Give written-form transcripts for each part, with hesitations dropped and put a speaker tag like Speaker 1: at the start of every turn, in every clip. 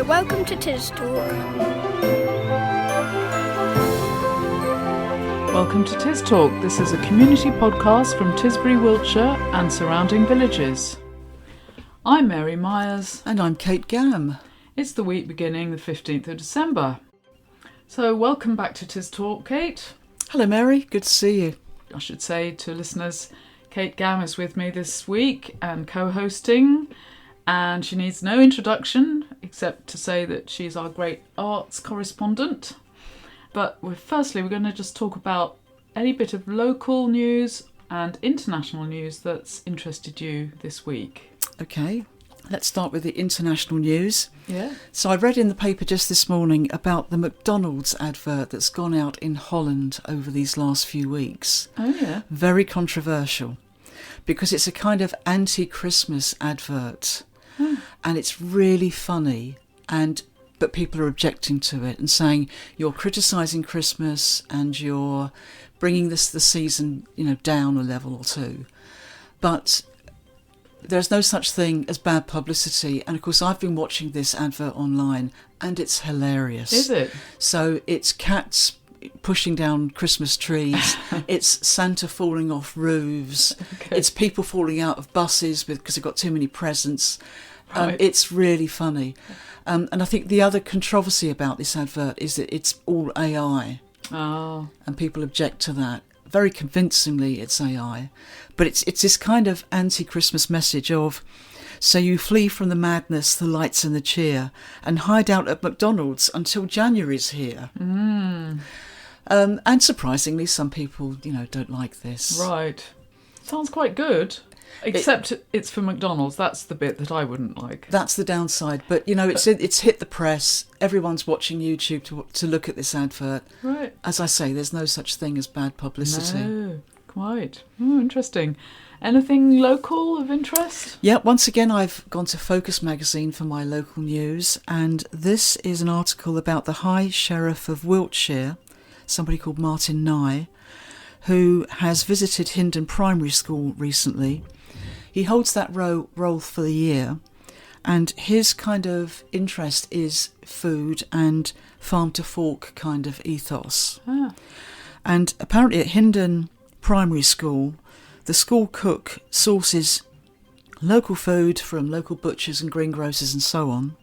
Speaker 1: welcome to TisTalk.
Speaker 2: Welcome to TisTalk. This is a community podcast from Tisbury, Wiltshire and surrounding villages. I'm Mary Myers.
Speaker 3: And I'm Kate Gam.
Speaker 2: It's the week beginning the 15th of December. So welcome back to TisTalk, Kate.
Speaker 3: Hello Mary, good to see you.
Speaker 2: I should say to listeners, Kate Gam is with me this week and co-hosting, and she needs no introduction except to say that she's our great arts correspondent. But firstly, we're going to just talk about any bit of local news and international news that's interested you this week.
Speaker 3: Okay, let's start with the international news.
Speaker 2: Yeah.
Speaker 3: So I read in the paper just this morning about the McDonald's advert that's gone out in Holland over these last few weeks.
Speaker 2: Oh yeah.
Speaker 3: Very controversial because it's a kind of anti-Christmas advert. And it's really funny, but people are objecting to it and saying you're criticising Christmas and you're bringing the season, down a level or two. But there's no such thing as bad publicity. And of course, I've been watching this advert online and it's hilarious.
Speaker 2: Is it?
Speaker 3: So it's cats pushing down Christmas trees, it's Santa falling off roofs,
Speaker 2: Okay.
Speaker 3: It's people falling out of buses because they've got too many presents.
Speaker 2: Right.
Speaker 3: It's really funny. And I think the other controversy about this advert is that it's all AI.
Speaker 2: Oh.
Speaker 3: And people object to that. Very convincingly, it's AI. But it's this kind of anti-Christmas message of, so you flee from the madness, the lights and the cheer, and hide out at McDonald's until January's here.
Speaker 2: Mm.
Speaker 3: And surprisingly, some people, don't like this.
Speaker 2: Right. Sounds quite good. Except it's for McDonald's. That's the bit that I wouldn't like.
Speaker 3: That's the downside. But, it's hit the press. Everyone's watching YouTube to look at this advert.
Speaker 2: Right.
Speaker 3: As I say, there's no such thing as bad publicity.
Speaker 2: No, quite. Oh, interesting. Anything local of interest?
Speaker 3: Yeah, once again, I've gone to Focus magazine for my local news. And this is an article about the High Sheriff of Wiltshire, somebody called Martin Nye, who has visited Hindon Primary School recently. He holds that role for the year, and his kind of interest is food and farm-to-fork kind of ethos.
Speaker 2: Ah.
Speaker 3: And apparently at Hindon Primary School, the school cook sources local food from local butchers and greengrocers and so on.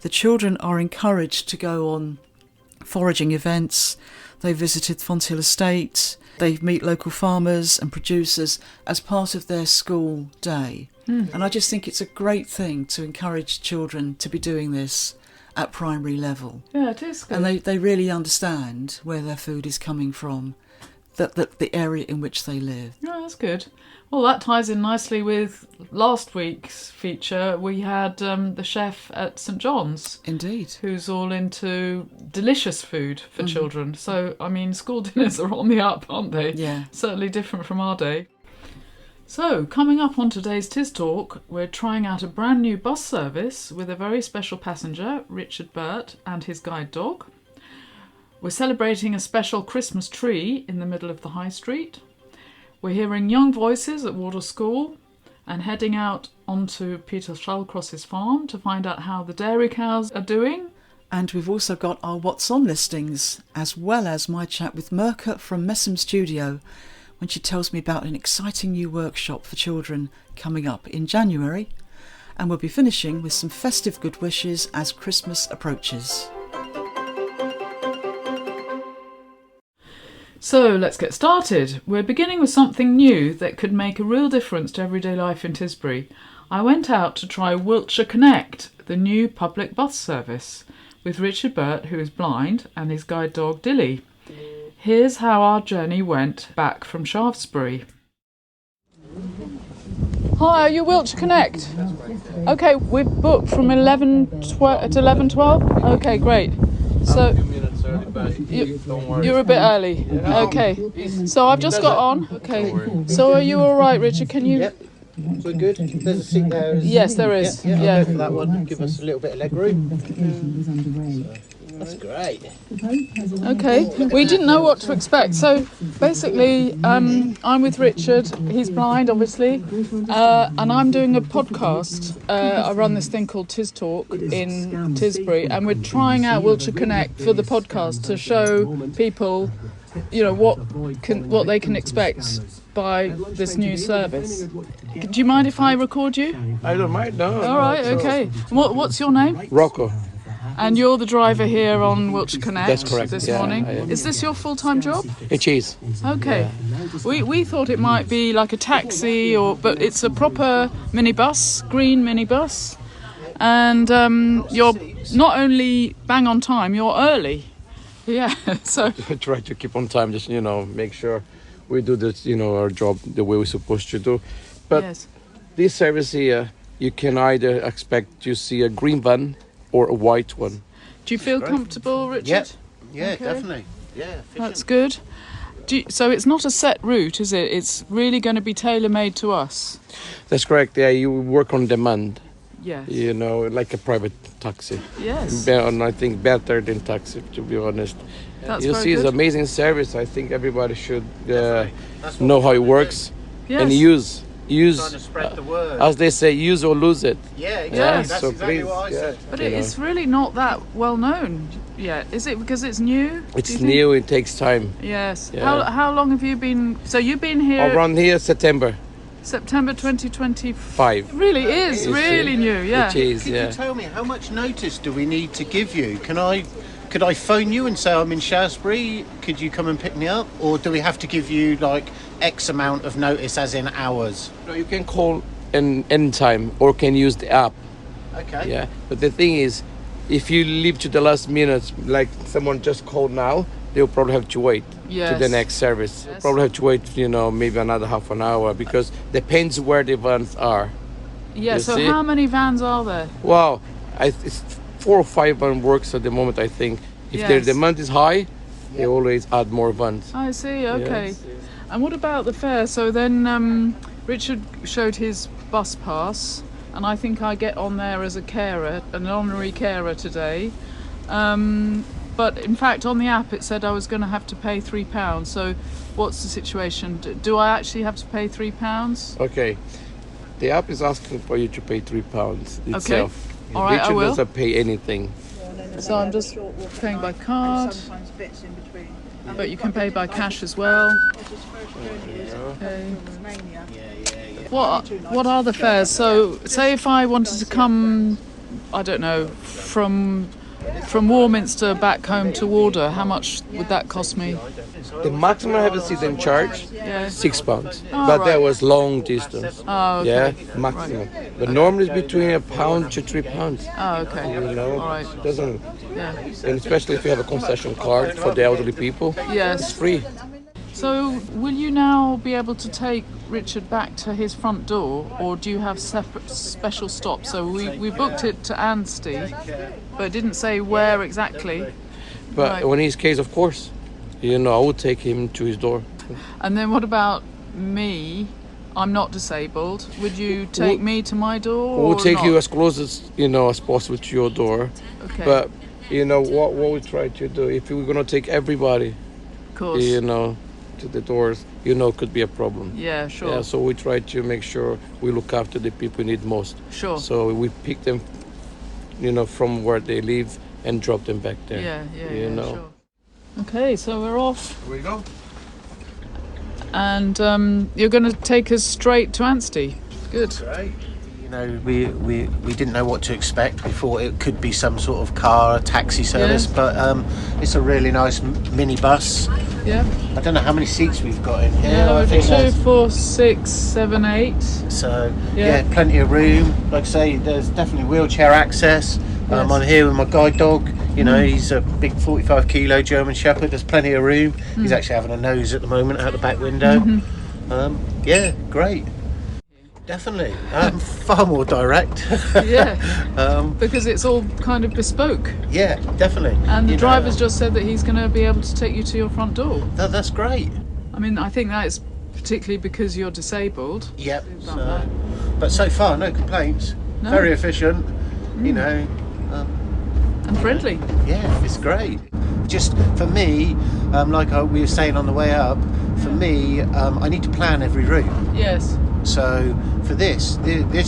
Speaker 3: The children are encouraged to go on foraging events. They visited Fonthill Estate. They meet local farmers and producers as part of their school day. Mm. And I just think it's a great thing to encourage children to be doing this at primary level.
Speaker 2: Yeah, it is good.
Speaker 3: And they really understand where their food is coming from, the area in which they live.
Speaker 2: Yeah, that's good. Well, that ties in nicely with last week's feature. We had the chef at St John's.
Speaker 3: Indeed.
Speaker 2: Who's all into delicious food for children. So, school dinners are on the up, aren't they?
Speaker 3: Yeah.
Speaker 2: Certainly different from our day. So, coming up on today's TisTalk, we're trying out a brand new bus service with a very special passenger, Richard Burt, and his guide dog. We're celebrating a special Christmas tree in the middle of the high street. We're hearing young voices at Wardour School and heading out onto Peter Shallcross's farm to find out how the dairy cows are doing.
Speaker 3: And we've also got our What's On listings, as well as my chat with Mirka from Messums Studio, when she tells me about an exciting new workshop for children coming up in January. And we'll be finishing with some festive good wishes as Christmas approaches.
Speaker 2: So let's get started. We're beginning with something new that could make a real difference to everyday life in Tisbury. I went out to try Wiltshire Connect, the new public bus service, with Richard Burt, who is blind, and his guide dog Dilly. Here's how our journey went back from Shaftesbury. Hi, are you Wiltshire Connect? Okay, we've booked from 11:12. Okay, great. So you're a bit early. Okay. So I've just got on. Okay. So are you all right, Richard? Can you?
Speaker 4: Yep. We're good. There's a seat there.
Speaker 2: Yes, there is.
Speaker 4: Yeah.
Speaker 2: Yeah.
Speaker 4: Go for that one. Give us a little bit of leg room. That's great.
Speaker 2: Okay, we didn't know what to expect. So basically, I'm with Richard. He's blind, obviously, and I'm doing a podcast. I run this thing called TisTalk in Tisbury, and we're trying out Wiltshire Connect for the podcast to show people, you know, what they can expect by this new service. Do you mind if I record you?
Speaker 1: I don't mind, no.
Speaker 2: All right, okay. What's your name?
Speaker 1: Rocco.
Speaker 2: And you're the driver here on Wiltshire Connect.
Speaker 1: That's correct,
Speaker 2: This
Speaker 1: yeah,
Speaker 2: morning.
Speaker 1: I am.
Speaker 2: Is this your full-time job?
Speaker 1: It is.
Speaker 2: Okay. We thought it might be like a taxi, but it's a proper minibus, green minibus, and you're not only bang on time, you're early. Yeah. So
Speaker 1: I try to keep on time, just, make sure we do this, our job the way we're supposed to do. But
Speaker 2: yes.
Speaker 1: this service here, you can either expect to see a green van or a white one.
Speaker 2: Do you feel comfortable, Richard?
Speaker 4: Yep. Yeah,
Speaker 2: Okay.
Speaker 4: definitely. Yeah, efficient.
Speaker 2: That's good. So it's not a set route, is it? It's really going to be tailor-made to us.
Speaker 1: That's correct. Yeah, you work on demand.
Speaker 2: Yes.
Speaker 1: Like a private taxi.
Speaker 2: Yes.
Speaker 1: And I think better than taxi, to be honest.
Speaker 2: That's
Speaker 1: You
Speaker 2: very
Speaker 1: see, it's
Speaker 2: good.
Speaker 1: amazing service. I think everybody should
Speaker 4: That's what
Speaker 1: know
Speaker 4: we're
Speaker 1: how it
Speaker 4: trying to
Speaker 1: works
Speaker 2: Yes.
Speaker 1: and use.
Speaker 4: Trying to spread the word.
Speaker 1: As they say, use or lose it.
Speaker 4: Yeah, exactly.
Speaker 2: Yes.
Speaker 4: That's
Speaker 1: So
Speaker 4: exactly
Speaker 1: please,
Speaker 4: what I said.
Speaker 2: But
Speaker 1: you know.
Speaker 2: it's really not that well known yet, is it? Because it's new. Do
Speaker 1: It's
Speaker 2: you think?
Speaker 1: new. It takes time.
Speaker 2: Yes.
Speaker 1: Yeah.
Speaker 2: How long have you been? So you've been here
Speaker 1: Around here, September
Speaker 2: September 2025.
Speaker 1: 5.
Speaker 2: It really is
Speaker 1: You
Speaker 2: really
Speaker 1: see?
Speaker 2: new. Yeah.
Speaker 1: It is,
Speaker 4: Could
Speaker 1: yeah.
Speaker 4: you tell me how much notice do we need to give you? Could I phone you and say I'm in Shaftesbury? Could you come and pick me up? Or do we have to give you like X amount of notice, as in hours?
Speaker 1: No, you can call any time or can use the app.
Speaker 4: Okay.
Speaker 1: Yeah. But the thing is, if you leave to the last minute, like someone just called now, they'll probably have to wait to
Speaker 2: Yes.
Speaker 1: the next service.
Speaker 2: Yes.
Speaker 1: Probably have to wait, maybe another half an hour because depends where the vans are.
Speaker 2: Yeah.
Speaker 1: You
Speaker 2: So
Speaker 1: see?
Speaker 2: how many vans are there?
Speaker 1: Wow, it's 4 or 5 van works at the moment. I think if the
Speaker 2: Yes.
Speaker 1: demand is high, they always add more vans.
Speaker 2: I see. Okay.
Speaker 1: Yes.
Speaker 2: And what about the fare? So then Richard showed his bus pass, and I think I get on there as a carer, an honorary carer today. But in fact, on the app it said I was going to have to pay £3. So what's the situation? Do I actually have to pay £3?
Speaker 1: Okay, the app is asking for you to pay £3 itself.
Speaker 2: All right, I
Speaker 1: Richard
Speaker 2: will.
Speaker 1: doesn't pay anything.
Speaker 2: So I'm just paying by card,
Speaker 5: Sometimes bits in between.
Speaker 2: but you can pay by cash as well. Okay. What are the fares? So say if I wanted to come, I don't know, from Warminster back home to Wardour, how much would that cost me?
Speaker 1: The maximum I ever see them charge
Speaker 2: Yeah.
Speaker 1: £6,
Speaker 2: Oh,
Speaker 1: but
Speaker 2: right.
Speaker 1: that was long distance.
Speaker 2: Oh, okay.
Speaker 1: Yeah, maximum. But normally it's between £1 to £3.
Speaker 2: Oh, okay.
Speaker 1: All
Speaker 2: right.
Speaker 1: Doesn't,
Speaker 2: Yeah.
Speaker 1: and especially if you have a concession card for the elderly people, it's
Speaker 2: Yes.
Speaker 1: free.
Speaker 2: So will you now be able to take Richard back to his front door, or do you have separate special stops? So we booked it to Anstey, but it didn't say where exactly.
Speaker 1: But
Speaker 2: Right.
Speaker 1: in his case, of course, I would take him to his door.
Speaker 2: And then what about me? I'm not disabled. Would you take me to my door?
Speaker 1: We'll
Speaker 2: or
Speaker 1: take
Speaker 2: not?
Speaker 1: you as close as possible to your door.
Speaker 2: Okay.
Speaker 1: But what we try to do, if we're gonna take everybody,
Speaker 2: of course.
Speaker 1: to the doors, could be a problem.
Speaker 2: Yeah, sure.
Speaker 1: Yeah, so we try to make sure we look after the people who need most.
Speaker 2: Sure.
Speaker 1: So we pick them, from where they live and drop them back there.
Speaker 2: Yeah, sure. Okay, so we're off.
Speaker 1: Here we go.
Speaker 2: And you're going to take us straight to Anstey. Good.
Speaker 4: Great. We didn't know what to expect. We thought it could be some sort of car, taxi service,
Speaker 2: Yeah.
Speaker 4: but it's a really nice minibus.
Speaker 2: Yeah.
Speaker 4: I don't know how many seats we've got in here.
Speaker 2: Yeah,
Speaker 4: I think
Speaker 2: 2,
Speaker 4: there's-
Speaker 2: 4, 6, 7, 8.
Speaker 4: So
Speaker 2: Yeah.
Speaker 4: plenty of room. Like I say, there's definitely wheelchair access.
Speaker 2: Yes.
Speaker 4: I'm here with my guide dog. He's a big 45 kilo German Shepherd. There's plenty of room. He's actually having a nose at the moment out the back window. Great. Definitely. Far more direct.
Speaker 2: Yeah.
Speaker 4: um,
Speaker 2: Because it's all kind of bespoke.
Speaker 4: yeah, definitely.
Speaker 2: And the
Speaker 4: You know,
Speaker 2: driver's just said that he's going to be able to take you to your front door.
Speaker 4: that's great.
Speaker 2: I mean, I think that is particularly because you're disabled.
Speaker 4: Yep.
Speaker 2: About
Speaker 4: So,
Speaker 2: that.
Speaker 4: but so far, no complaints.
Speaker 2: No.
Speaker 4: Very efficient.
Speaker 2: And friendly.
Speaker 4: Yeah, it's great. Just for me, like we were saying on the way up, for me, I need to plan every route.
Speaker 2: Yes.
Speaker 4: So for this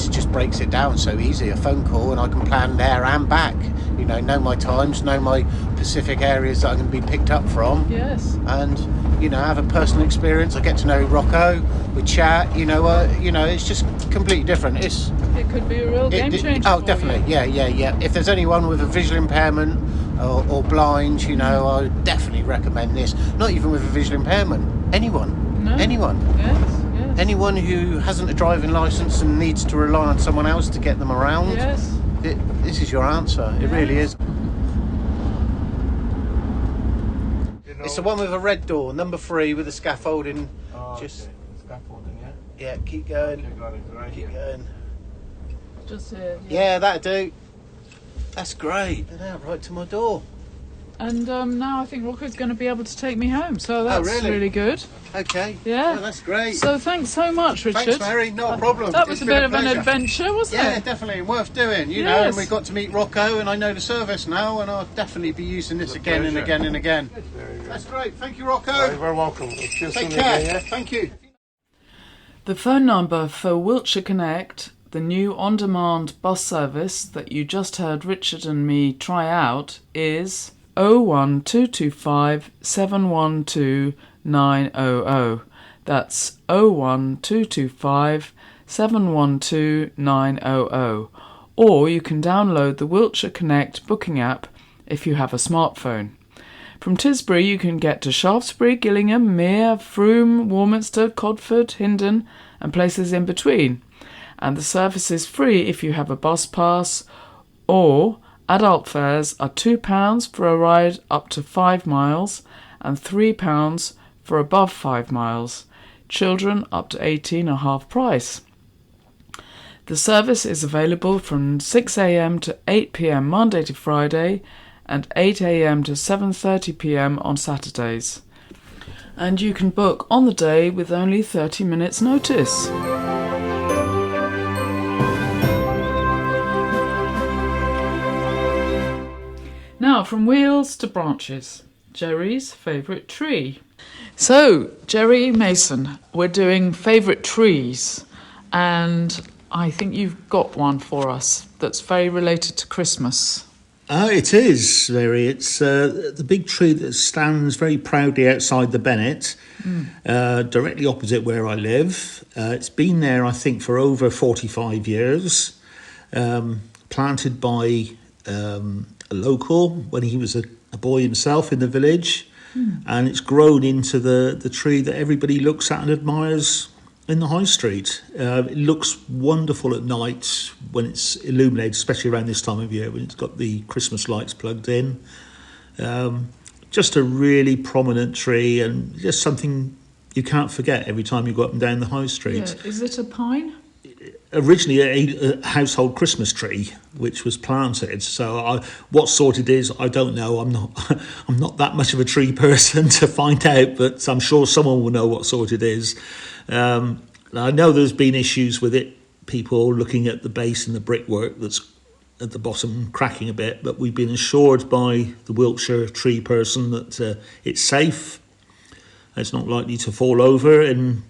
Speaker 4: just breaks it down so easy. A phone call and I can plan there and back. You know my times, know my specific areas that I'm going to be picked up from.
Speaker 2: Yes.
Speaker 4: And have a personal experience. I get to know Rocco. We chat. It's just completely different.
Speaker 2: It could be a real game changer.
Speaker 4: Oh, definitely.
Speaker 2: You.
Speaker 4: Yeah. If there's anyone with a visual impairment or blind, I would definitely recommend this. Not even with a visual impairment. Anyone.
Speaker 2: No.
Speaker 4: Anyone.
Speaker 2: Yes.
Speaker 4: Anyone who hasn't a driving licence and needs to rely on someone else to get them around.
Speaker 2: Yes.
Speaker 4: This is your answer. It really is. It's the one with a red door, number 3 with the scaffolding. Just
Speaker 1: okay. Scaffolding, yeah.
Speaker 4: Yeah, keep going.
Speaker 1: Okay, got it. Right
Speaker 4: Keep
Speaker 1: here.
Speaker 4: going.
Speaker 2: Just here.
Speaker 4: Yeah, that'll do. That's great. They're out right to my door.
Speaker 2: And now I think Rocco's going to be able to take me home, so that's
Speaker 4: really?
Speaker 2: good.
Speaker 4: Okay.
Speaker 2: Yeah.
Speaker 4: Well, that's great.
Speaker 2: So thanks so much, Richard.
Speaker 4: Thanks, Mary. Not a problem.
Speaker 2: That was
Speaker 4: It's
Speaker 2: a
Speaker 4: been
Speaker 2: bit of an
Speaker 4: pleasure.
Speaker 2: adventure, wasn't
Speaker 4: Yeah,
Speaker 2: it?
Speaker 4: definitely. Worth doing, you know,
Speaker 2: Yes.
Speaker 4: and we got to meet Rocco and I know the service now and I'll definitely be using this again and
Speaker 1: pleasure.
Speaker 4: again and again.
Speaker 1: Very good.
Speaker 4: That's great. Thank you, Rocco.
Speaker 1: You're very welcome. We'll see you
Speaker 4: Take
Speaker 1: soon
Speaker 4: care.
Speaker 1: again, yeah?
Speaker 4: Thank you.
Speaker 2: The phone number for Wiltshire Connect, the new on-demand bus service that you just heard Richard and me try out, is 01225 712 900. That's 01225 712 900. Or you can download the Wiltshire Connect booking app if you have a smartphone. From Tisbury you can get to Shaftesbury, Gillingham, Mere, Frome, Warminster, Codford, Hindon and places in between. And the service is free if you have a bus pass, or adult fares are £2 for a ride up to 5 miles and £3 for above 5 miles. Children up to 18 are half price. The service is available from 6 a.m. to 8 p.m. Monday to Friday and 8 a.m. to 7:30 p.m. on Saturdays. And you can book on the day with only 30 minutes notice. Now, from wheels to branches, Jerry's favourite tree. So, Jerry Mason, we're doing favourite trees, and I think you've got one for us that's very related to Christmas.
Speaker 5: It is, Mary. It's the big tree that stands very proudly outside the Bennett, directly opposite where I live. It's been there, I think, for over 45 years, planted by a local when he was a boy himself in the village, and it's grown into the tree that everybody looks at and admires in the high street. It looks wonderful at night when it's illuminated, especially around this time of year when it's got the Christmas lights plugged in. Just a really prominent tree and just something you can't forget every time you go up and down the high street.
Speaker 2: Yeah. Is it a pine?
Speaker 5: Originally a household Christmas tree which was planted, so what sort it is I don't know. I'm not that much of a tree person to find out, but I'm sure someone will know what sort it is. I know there's been issues with it, people looking at the base and the brickwork that's at the bottom cracking a bit, but we've been assured by the Wiltshire tree person that it's safe, it's not likely to fall over, and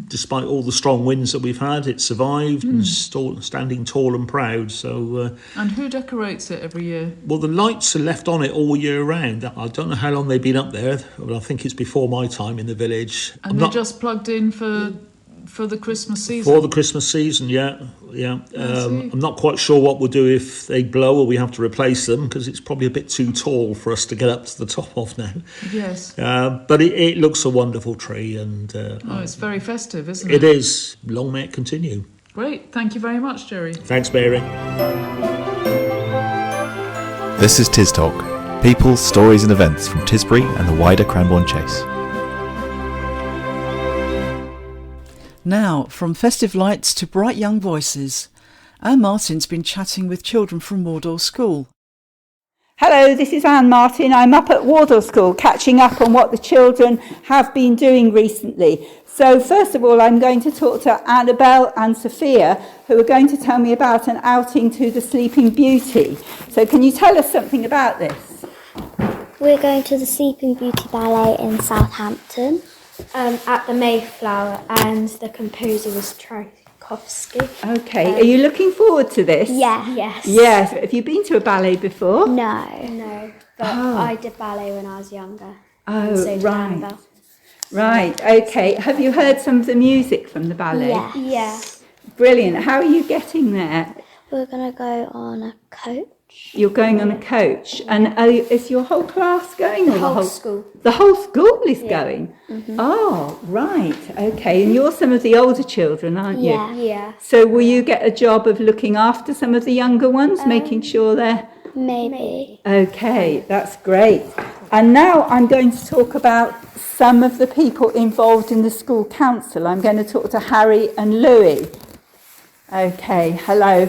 Speaker 5: despite all the strong winds that we've had, it survived and standing tall and proud. So,
Speaker 2: and who decorates it every year?
Speaker 5: Well, the lights are left on it all year round. I don't know how long they've been up there, but I think it's before my time in the village.
Speaker 2: And they're just plugged in for the Christmas season?
Speaker 5: For the Christmas season, yeah. I'm not quite sure what we'll do if they blow or we have to replace them, because it's probably a bit too tall for us to get up to the top of now.
Speaker 2: Yes.
Speaker 5: But it looks a wonderful tree. And
Speaker 2: it's very festive, isn't it?
Speaker 5: It is. Long may it continue.
Speaker 2: Great. Thank you very much, Jerry.
Speaker 5: Thanks, Mary.
Speaker 6: This is TisTalk. People, stories and events from Tisbury and the wider Cranbourne Chase.
Speaker 3: Now, from festive lights to bright young voices, Anne Martin's been chatting with children from Wardour School.
Speaker 7: Hello, this is Anne Martin. I'm up at Wardour School catching up on what the children have been doing recently. So first of all, I'm going to talk to Annabelle and Sophia, who are going to tell me about an outing to the Sleeping Beauty. So can you tell us something about this?
Speaker 8: We're going to the Sleeping Beauty Ballet in Southampton. At the Mayflower, and the composer was Tchaikovsky.
Speaker 7: Okay, are you looking forward to this?
Speaker 8: Yes.
Speaker 7: Yes. Have you been to a ballet before?
Speaker 8: No, but I did ballet when I was younger.
Speaker 7: Oh,
Speaker 8: so did
Speaker 7: right.
Speaker 8: Annabelle.
Speaker 7: Right, okay. Have you heard some of the music from the ballet?
Speaker 8: Yeah.
Speaker 7: Brilliant. How are you getting there?
Speaker 8: We're going to go on a coach.
Speaker 7: You're going on a coach. And is your whole class going?
Speaker 8: The whole school.
Speaker 7: The whole school is going? Mm-hmm. Oh, right. Okay. And you're some of the older children, aren't you?
Speaker 8: Yeah.
Speaker 7: So will you get a job of looking after some of the younger ones, making sure they're...
Speaker 8: Maybe.
Speaker 7: Okay, that's great. And now I'm going to talk about some of the people involved in the school council. I'm going to talk to Harry and Louis. Okay, hello.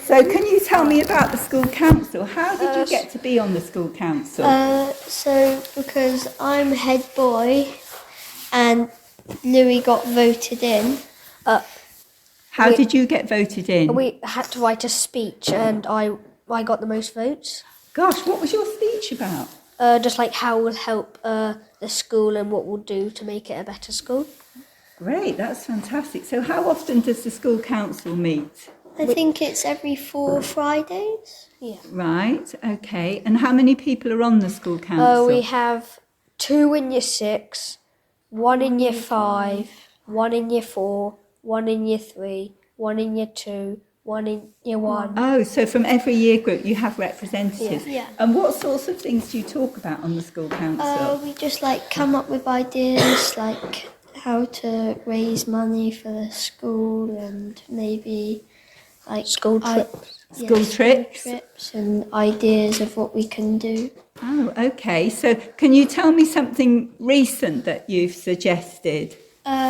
Speaker 7: So can you tell me about the school council? How did you get to be on the school council?
Speaker 9: So because I'm head boy and Louis got voted in.
Speaker 7: How did you get voted in?
Speaker 9: We had to write a speech and I got the most votes.
Speaker 7: Gosh, what was your speech about?
Speaker 9: Just like how we'll help the school and what we'll do to make it a better school.
Speaker 7: Great, that's fantastic. So how often does the school council meet?
Speaker 9: I think it's every 4 Fridays. Yeah.
Speaker 7: Right, okay. And how many people are on the school council?
Speaker 9: We have 2 in year 6, 1 in year 5, 1 in year 4, 1 in year 3, 1 in year 2, 1 in year 1.
Speaker 7: Oh, so from every year group you have representatives.
Speaker 9: Yeah.
Speaker 7: And what sorts of things do you talk about on the school council?
Speaker 9: We just come up with ideas like how to raise money for the school and maybe
Speaker 8: School trips.
Speaker 7: School
Speaker 9: trips and ideas of what we can do.
Speaker 7: Oh, okay. So can you tell me something recent that you've suggested?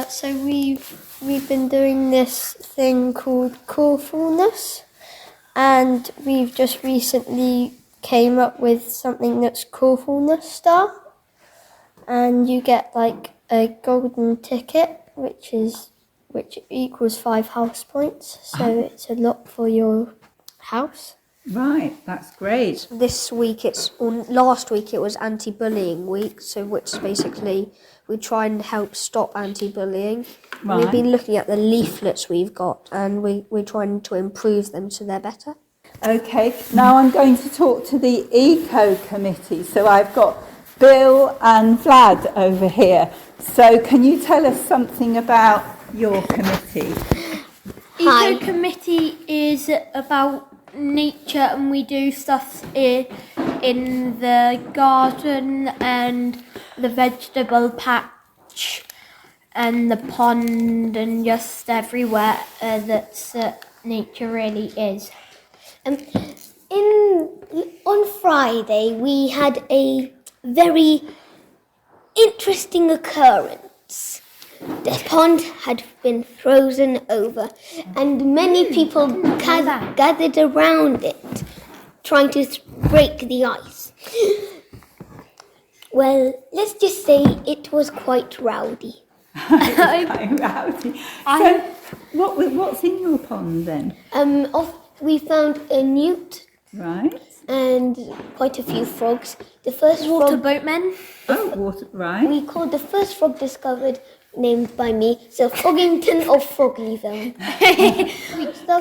Speaker 9: So we've been doing this thing called Corefulness, and we've just recently came up with something that's Corefulness Star, and you get a golden ticket, which equals 5 house points, so it's a lot for your house.
Speaker 7: Right, that's great.
Speaker 9: Last week it was anti-bullying week, so which basically we try and help stop anti-bullying.
Speaker 7: Right.
Speaker 9: We've been looking at the leaflets we've got and we're trying to improve them so they're better.
Speaker 7: Okay, now I'm going to talk to the Eco Committee. So I've got Bill and Vlad over here. So can you tell us something about your committee?
Speaker 10: Eco Committee is about nature, and we do stuff in the garden and the vegetable patch and the pond and just everywhere that's nature really is.
Speaker 8: On Friday, we had a very interesting occurrence. The pond had been frozen over, and many people gathered around it, trying to break the ice. Well, let's just say it was quite rowdy.
Speaker 7: Quite rowdy. So, what's in your pond then?
Speaker 8: We found a newt.
Speaker 7: Right.
Speaker 8: And quite a few frogs. The first
Speaker 10: water boatmen.
Speaker 7: Right.
Speaker 8: We called the first frog discovered, named by me, so Froggington or Frogleven.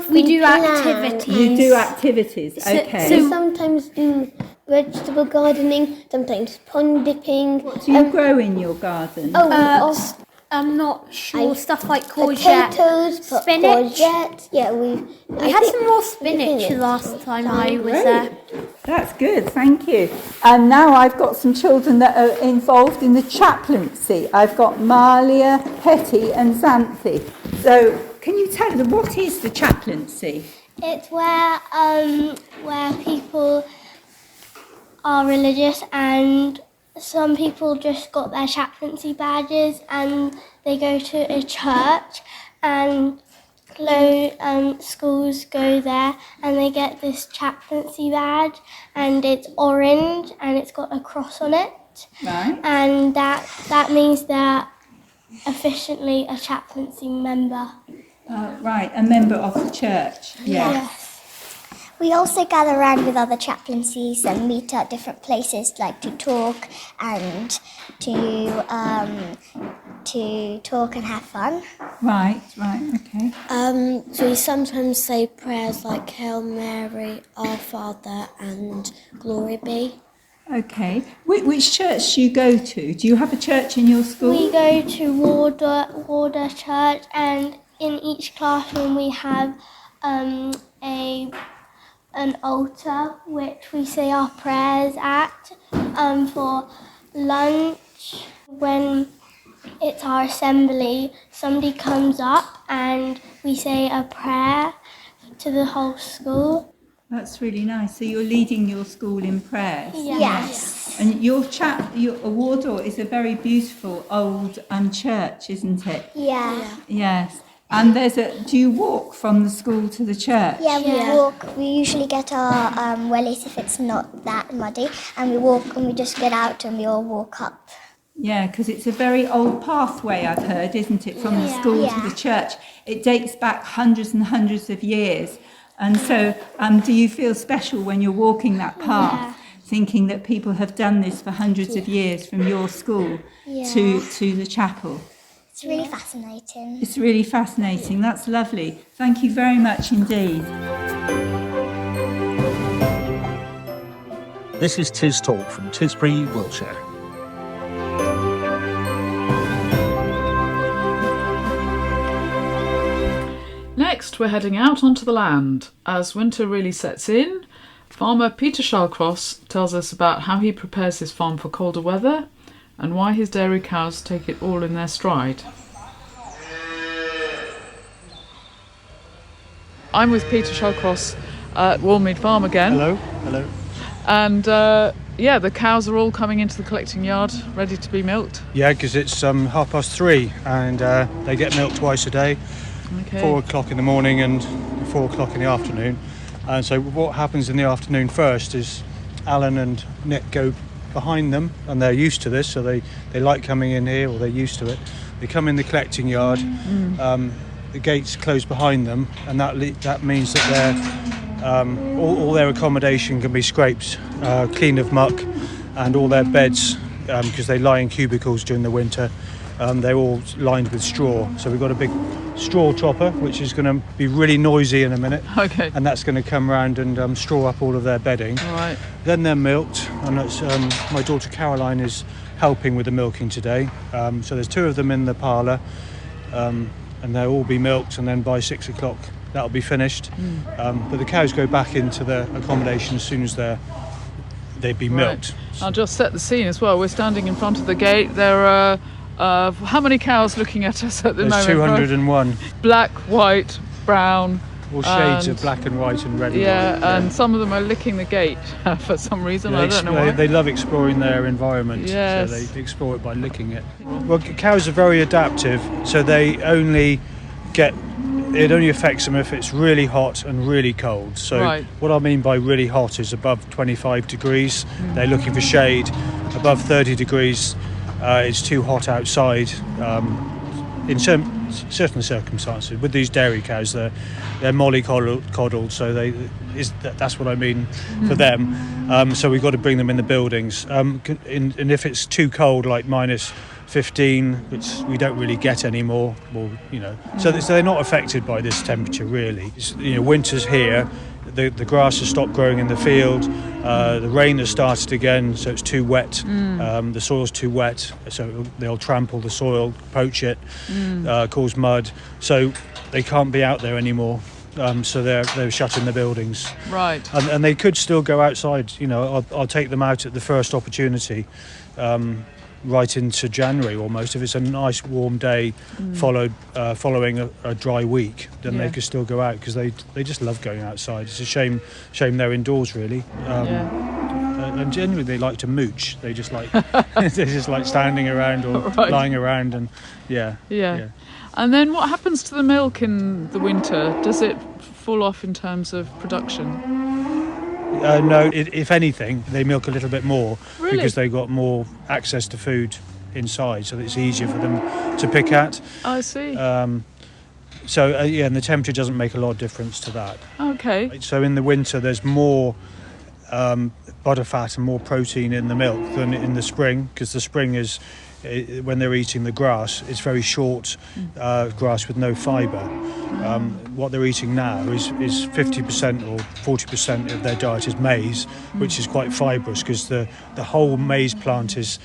Speaker 10: We do activities.
Speaker 7: You do activities, okay.
Speaker 8: So we sometimes do vegetable gardening, sometimes pond dipping.
Speaker 7: What do you grow in your garden?
Speaker 10: I'm not sure. Stuff like courgette,
Speaker 8: potatoes,
Speaker 10: spinach.
Speaker 8: Courgette. Yeah, we
Speaker 10: had some more spinach last time I was there.
Speaker 7: That's good, thank you. And now I've got some children that are involved in the chaplaincy. I've got Malia, Hetty and Xanthi. So can you tell them, what is the chaplaincy?
Speaker 10: It's where people are religious, and some people just got their chaplaincy badges and they go to a church and
Speaker 8: schools go there and they get this chaplaincy badge, and it's orange and it's got a cross on it.
Speaker 7: Right.
Speaker 8: And that means they're officially a chaplaincy member.
Speaker 7: Right, a member of the church. Yeah.
Speaker 8: Yes.
Speaker 11: We also gather around with other chaplaincies and meet at different places, like to talk and to talk and have fun.
Speaker 7: Right, okay.
Speaker 12: So we sometimes say prayers like Hail Mary, Our Father and Glory Be.
Speaker 7: Okay. Which church do you go to? Do you have a church in your school?
Speaker 8: We go to Wardour Church, and in each classroom we have an altar which we say our prayers at. For lunch, when it's our assembly, somebody comes up and we say a prayer to the whole school.
Speaker 7: That's really nice. So you're leading your school in prayers?
Speaker 11: Yes.
Speaker 7: And your Wardour is a very beautiful old church, isn't it?
Speaker 11: Yeah.
Speaker 7: Yes. And do you walk from the school to the church?
Speaker 11: Yeah, we walk. We usually get our wellies if it's not that muddy, and we walk and we just get out and we all walk up.
Speaker 7: Yeah, because it's a very old pathway, I've heard, isn't it, from the school to the church? It dates back hundreds and hundreds of years. And so do you feel special when you're walking that path, thinking that people have done this for hundreds of years from your school to the chapel?
Speaker 11: It's really fascinating.
Speaker 7: It's really fascinating. That's lovely. Thank you very much indeed.
Speaker 5: This is TisTalk from Tisbury, Wiltshire.
Speaker 2: Next, we're heading out onto the land. As winter really sets in, farmer Peter Shallcross tells us about how he prepares his farm for colder weather and why his dairy cows take it all in their stride. I'm with Peter Shallcross at Wallmead Farm again.
Speaker 13: Hello.
Speaker 2: And the cows are all coming into the collecting yard, ready to be milked.
Speaker 13: Yeah, because it's 3:30 and they get milked twice a day, 4 o'clock in the morning and 4 o'clock in the afternoon. And so what happens in the afternoon first is Alan and Nick go behind them, and they're used to this, so they like coming in here, or they're used to it. They come in the collecting yard, the gates close behind them, and that means that all their accommodation can be scraped clean of muck, and all their beds, because they lie in cubicles during the winter, they're all lined with straw. So we've got a big straw chopper, which is going to be really noisy in a minute.
Speaker 2: Okay.
Speaker 13: And that's going to come round and straw up all of their bedding.
Speaker 2: All right.
Speaker 13: Then they're milked, and that's, my daughter Caroline is helping with the milking today. So there's 2 of them in the parlour, and they'll all be milked, and then by 6 o'clock that'll be finished. But the cows go back into their accommodation as soon as they'd be milked.
Speaker 2: Right. I'll just set the scene as well. We're standing in front of the gate. There are how many cows looking at us at the moment?
Speaker 13: There's 201.
Speaker 2: Black, white, brown.
Speaker 13: All shades of black and white and red and white.
Speaker 2: And some of them are licking the gate for some reason. I don't know why.
Speaker 13: They love exploring their environment, so they explore it by licking it. Well, cows are very adaptive, so it only affects them if it's really hot and really cold. So what I mean by really hot is above 25 degrees, they're looking for shade. Above 30 degrees, it's too hot outside. In certain circumstances, with these dairy cows, they're mollycoddled, so that's what I mean for them. So we've got to bring them in the buildings. And if it's too cold, like minus 15, which we don't really get anymore, so they're not affected by this temperature really. Winter's here. The grass has stopped growing in the field. The rain has started again, so it's too wet. The soil's too wet, so they'll trample the soil, poach it, cause mud. So they can't be out there anymore. So they're shut in the buildings.
Speaker 2: Right.
Speaker 13: And they could still go outside. I'll take them out at the first opportunity. Right into January almost. If it's a nice warm day following a dry week, then they could still go out, because they just love going outside. It's a shame they're indoors really. and generally they like to mooch. They just like standing around or lying around, and yeah.
Speaker 2: And then what happens to the milk in the winter? Does it fall off in terms of production?
Speaker 13: No, if anything, they milk a little bit more.
Speaker 2: Really?
Speaker 13: Because they've got more access to food inside, so it's easier for them to pick at.
Speaker 2: I see.
Speaker 13: And the temperature doesn't make a lot of difference to that.
Speaker 2: Okay.
Speaker 13: So in the winter, there's more butterfat and more protein in the milk than in the spring, because the spring is, when they're eating the grass, it's very short grass with no fibre. What they're eating now is 50% or 40% of their diet is maize, which is quite fibrous, because the whole maize plant is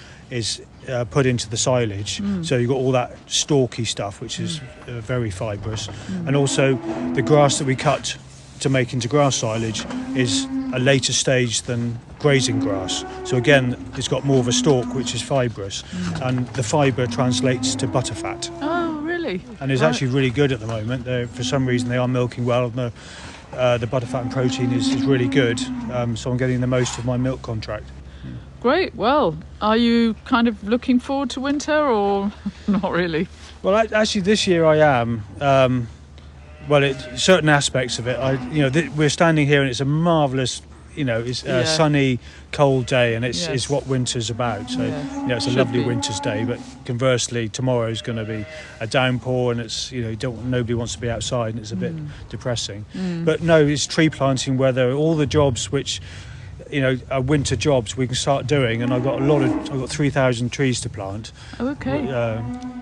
Speaker 13: put into the silage. So you've got all that stalky stuff, which is very fibrous. And also the grass that we cut to make into grass silage is a later stage than grazing grass. So again, it's got more of a stalk, which is fibrous, and the fibre translates to butterfat.
Speaker 2: Oh, really?
Speaker 13: And it's actually really good at the moment. For some reason, they are milking well. The butterfat and protein is really good, so I'm getting the most of my milk contract.
Speaker 2: Great. Well, are you kind of looking forward to winter, or not really?
Speaker 13: Well, actually, this year I am. Certain aspects of it. We're standing here and it's a marvellous, it's a sunny, cold day, and it's what winter's about. So, it's a lovely winter's day. But conversely, tomorrow's going to be a downpour, and it's nobody wants to be outside, and it's a bit depressing. But no, it's tree planting weather. All the jobs which are winter jobs we can start doing, and I've got 3,000 trees to plant.
Speaker 2: Okay.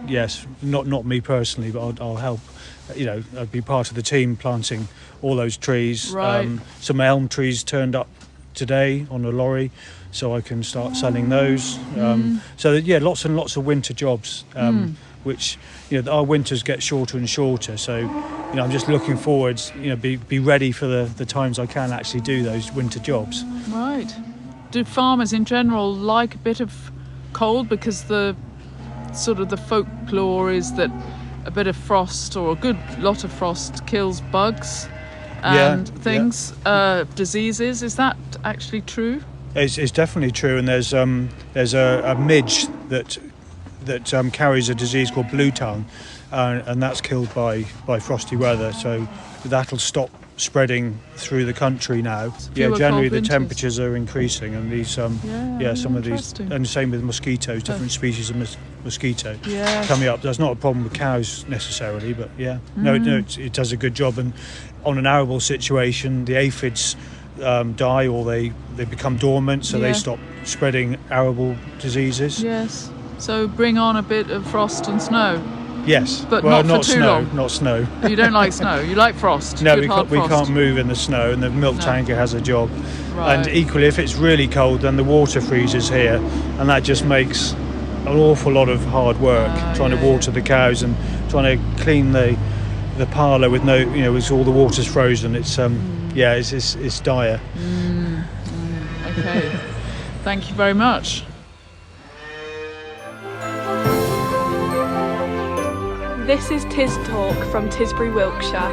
Speaker 13: Yes, not me personally, but I'll help. I'd be part of the team planting all those trees.
Speaker 2: Right.
Speaker 13: Some elm trees turned up today on a lorry, so I can start selling those. Lots and lots of winter jobs, which our winters get shorter and shorter. So I'm just looking forward. Be ready for the times I can actually do those winter jobs.
Speaker 2: Right. Do farmers in general like a bit of cold, because the sort of the folklore is that a bit of frost, or a good lot of frost, kills bugs and things, diseases? Is that actually true?
Speaker 13: It's definitely true, and there's a midge that carries a disease called blue tongue, and that's killed by frosty weather. So that'll stop spreading through the country now. Generally the temperatures are increasing, and these some of these, and the same with mosquitoes, different species of mosquito coming up. That's not a problem with cows necessarily, but it does a good job. And on an arable situation, the aphids die, or they become dormant, so they stop spreading arable diseases.
Speaker 2: Yes. So bring on a bit of frost and snow.
Speaker 13: Yes,
Speaker 2: but not for too
Speaker 13: snow,
Speaker 2: long.
Speaker 13: Not snow.
Speaker 2: You don't like snow. You like frost.
Speaker 13: No, we can't move in the snow, and the milk tanker has a job. Right. And equally, if it's really cold, then the water freezes here, and that just makes an awful lot of hard work trying to water the cows and trying to clean the parlour with with all the water's frozen. It's it's dire.
Speaker 2: Okay. Thank you very much.
Speaker 14: This is TisTalk from Tisbury, Wiltshire.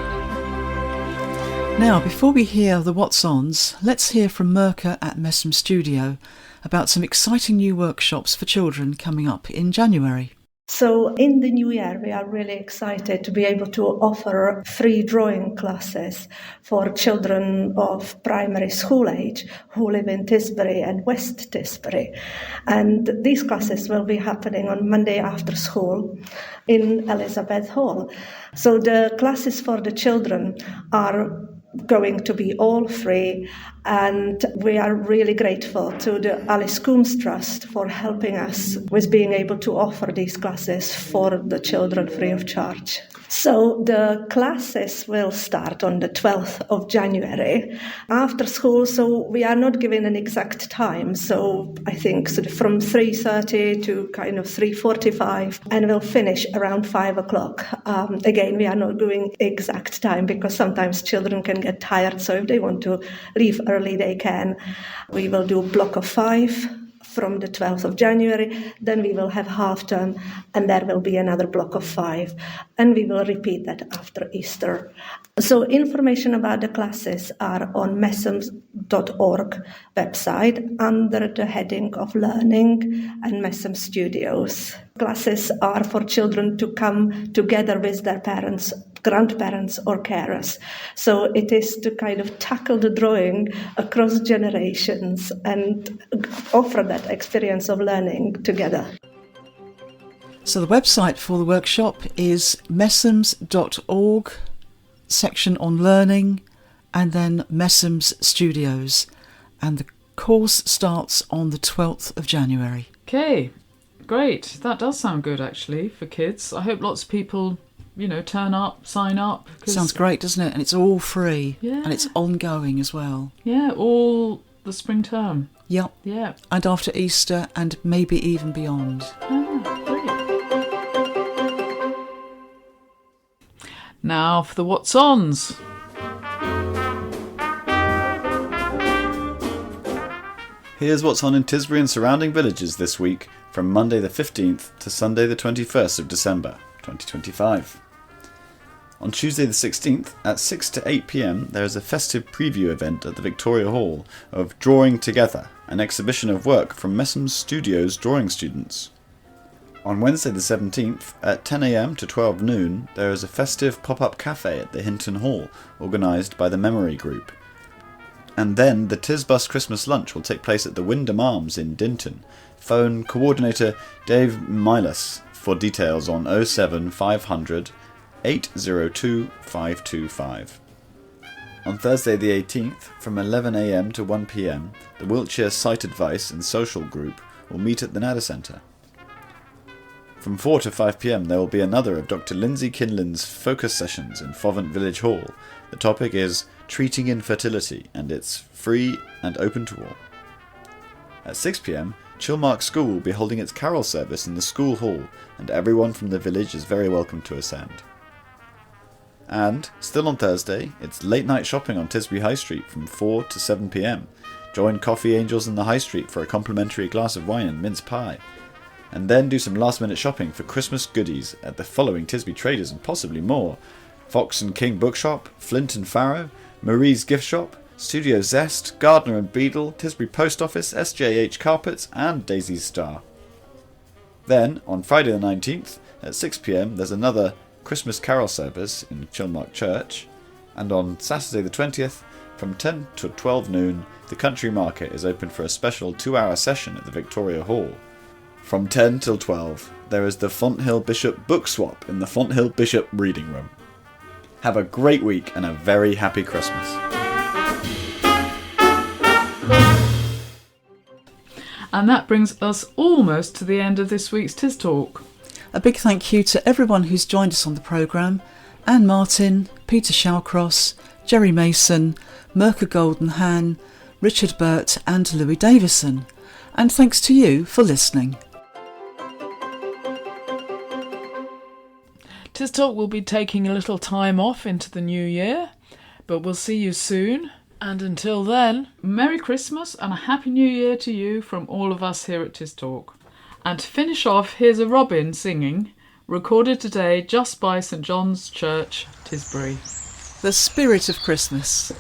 Speaker 3: Now, before we hear the what's-ons, let's hear from Mirka at Messums Studio about some exciting new workshops for children coming up in January.
Speaker 15: So in the new year, we are really excited to be able to offer free drawing classes for children of primary school age who live in Tisbury and West Tisbury. And these classes will be happening on Monday after school in Elizabeth Hall. So the classes for the children are going to be all free, and we are really grateful to the Alice Coombs Trust for helping us with being able to offer these classes for the children free of charge. So the classes will start on the 12th of January after school, so we are not giving an exact time, so I think sort of from 3:30 to kind of 3:45, and we'll finish around 5 o'clock. Again, we are not doing exact time because sometimes children can get tired, so if they want to leave early, they can. We will do a block of 5 from the 12th of January, then we will have half term, and there will be another block of 5, and we will repeat that after Easter. So information about the classes are on messums.org website under the heading of Learning and Messums Studios. Classes are for children to come together with their parents, grandparents or carers. So it is to kind of tackle the drawing across generations and offer that experience of learning together.
Speaker 3: So the website for the workshop is messums.org, section on learning, and then Messums Studios. And the course starts on the 12th of January.
Speaker 2: Okay, great. That does sound good, actually, for kids. I hope lots of people, turn up, sign up.
Speaker 3: Sounds great, doesn't it? And it's all free.
Speaker 2: Yeah.
Speaker 3: And it's ongoing as well.
Speaker 2: Yeah, all the spring term.
Speaker 3: Yep.
Speaker 2: Yeah.
Speaker 3: And after Easter, and maybe even beyond.
Speaker 2: Great. Now for the What's Ons.
Speaker 6: Here's what's on in Tisbury and surrounding villages this week from Monday the 15th to Sunday the 21st of December 2025. On Tuesday the 16th at 6 to 8 p.m. there is a festive preview event at the Victoria Hall of Drawing Together, an exhibition of work from Messums Studios drawing students. On Wednesday the 17th at 10 a.m. to 12 noon there is a festive pop-up cafe at the Hinton Hall organised by the Memory Group. And then the TisBus Christmas lunch will take place at the Wyndham Arms in Dinton. Phone coordinator Dave Milas for details on 07500 802 525. On Thursday the 18th, from 11 a.m. to 1 p.m, the Wiltshire Sight Advice and Social Group will meet at the Nadder Centre. From 4 to 5 p.m, there will be another of Dr. Lindsay Kinlan's focus sessions in Fovant Village Hall. The topic is Treating Infertility, and it's free and open to all. At 6 p.m, Chilmark School will be holding its carol service in the school hall, and everyone from the village is very welcome to attend. And, still on Thursday, it's late night shopping on Tisbury High Street from 4 to 7 p.m. Join Coffee Angels in the High Street for a complimentary glass of wine and mince pie. And then do some last minute shopping for Christmas goodies at the following Tisbury traders and possibly more: Fox and King Bookshop, Flint and Farrow, Marie's Gift Shop, Studio Zest, Gardner and Beadle, Tisbury Post Office, SJH Carpets and Daisy's Star. Then, on Friday the 19th, at 6 p.m, there's another Christmas carol service in Chilmark Church, and on Saturday the 20th, from 10 to 12 noon, the Country Market is open for a special 2-hour session at the Victoria Hall. From 10 till 12, there is the Fonthill Bishop Book Swap in the Fonthill Bishop Reading Room. Have a great week and a very happy Christmas.
Speaker 2: And that brings us almost to the end of this week's TisTalk.
Speaker 3: A big thank you to everyone who's joined us on the programme: Anne Martin, Peter Shallcross, Jerry Mason, Merca Goldenhan, Richard Burt and Louis Davison. And thanks to you for listening.
Speaker 2: TisTalk will be taking a little time off into the new year, but we'll see you soon. And until then, Merry Christmas and a Happy New Year to you from all of us here at TisTalk. And to finish off, here's a robin singing, recorded today just by St John's Church, Tisbury.
Speaker 3: The spirit of Christmas.